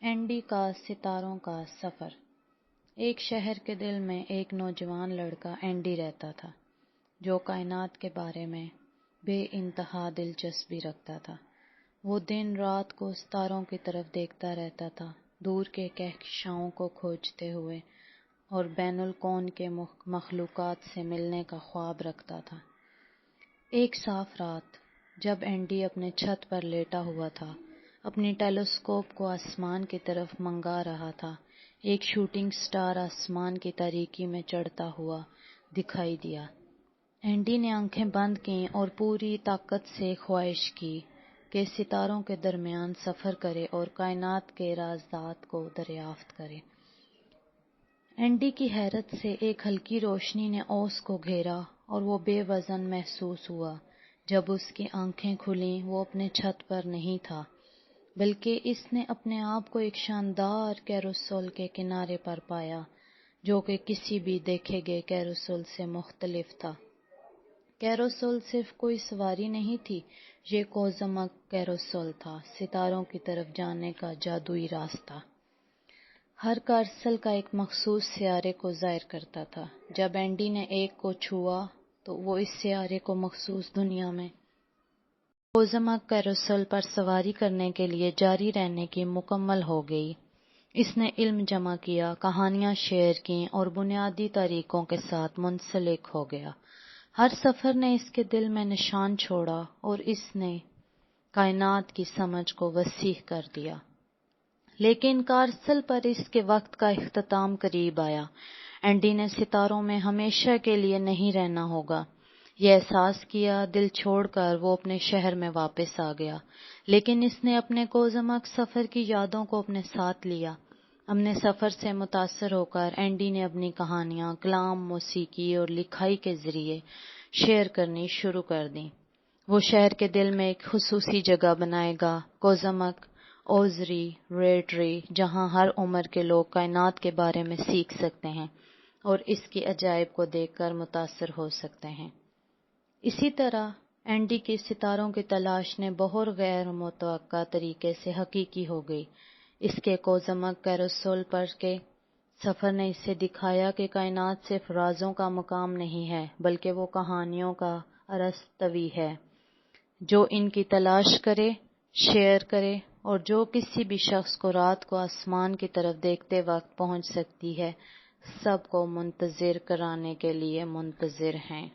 Andy کا ستاروں کا سفر۔ ایک شہر کے دل میں ایک نوجوان لڑکا اینڈی رہتا تھا جو کائنات کے بارے میں بے انتہا دلچسپی رکھتا تھا۔ وہ دن رات کو ستاروں کی طرف دیکھتا رہتا تھا، دور کے کہکشاؤں کو کھوجتے ہوئے، اور بین الکون کے مخلوقات سے ملنے کا خواب رکھتا تھا۔ ایک صاف رات جب اینڈی اپنے چھت پر لیٹا ہوا تھا، اپنی ٹیلیسکوپ کو آسمان کی طرف منگا رہا تھا، ایک شوٹنگ سٹار آسمان کی تاریکی میں چڑھتا ہوا دکھائی دیا۔ اینڈی نے آنکھیں بند کیں اور پوری طاقت سے خواہش کی کہ ستاروں کے درمیان سفر کرے اور کائنات کے رازات کو دریافت کرے۔ اینڈی کی حیرت سے ایک ہلکی روشنی نے اوس کو گھیرا اور وہ بے وزن محسوس ہوا۔ جب اس کی آنکھیں کھلیں وہ اپنے چھت پر نہیں تھا، بلکہ اس نے اپنے آپ کو ایک شاندار کیروسل کے کنارے پر پایا جو کہ کسی بھی دیکھے گئے کیروسل سے مختلف تھا۔ کیروسل صرف کوئی سواری نہیں تھی، یہ کوزمک کیروسل تھا، ستاروں کی طرف جانے کا جادوئی راستہ۔ ہر کیروسل کا ایک مخصوص سیارے کو ظاہر کرتا تھا۔ جب اینڈی نے ایک کو چھوا تو وہ اس سیارے کو مخصوص دنیا میں کوزمک کیروسل پر سواری کرنے کے لیے جاری رہنے کی مکمل ہو گئی۔ اس نے علم جمع کیا، کہانیاں شیئر کیں اور بنیادی طریقوں کے ساتھ منسلک ہو گیا۔ ہر سفر نے اس کے دل میں نشان چھوڑا اور اس نے کائنات کی سمجھ کو وسیع کر دیا۔ لیکن کیروسل پر اس کے وقت کا اختتام قریب آیا۔ اینڈی نے ستاروں میں ہمیشہ کے لیے نہیں رہنا ہوگا، یہ احساس کیا۔ دل چھوڑ کر وہ اپنے شہر میں واپس آ گیا، لیکن اس نے اپنے کوزمک سفر کی یادوں کو اپنے ساتھ لیا۔ اپنے سفر سے متاثر ہو کر اینڈی نے اپنی کہانیاں، کلام، موسیقی اور لکھائی کے ذریعے شیئر کرنی شروع کر دیں۔ وہ شہر کے دل میں ایک خصوصی جگہ بنائے گا، کوزمک اوبزرویٹری، جہاں ہر عمر کے لوگ کائنات کے بارے میں سیکھ سکتے ہیں اور اس کی عجائب کو دیکھ کر متاثر ہو سکتے ہیں۔ اسی طرح اینڈی کی ستاروں کی تلاش نے بہت غیر متوقع طریقے سے حقیقی ہو گئی۔ اس کے کوزمک کیروسل پر کے سفر نے اسے دکھایا کہ کائنات صرف رازوں کا مقام نہیں ہے، بلکہ وہ کہانیوں کا ارسطوی ہے جو ان کی تلاش کرے، شیئر کرے اور جو کسی بھی شخص کو رات کو آسمان کی طرف دیکھتے وقت پہنچ سکتی ہے، سب کو منتظر کرانے کے لیے منتظر ہیں۔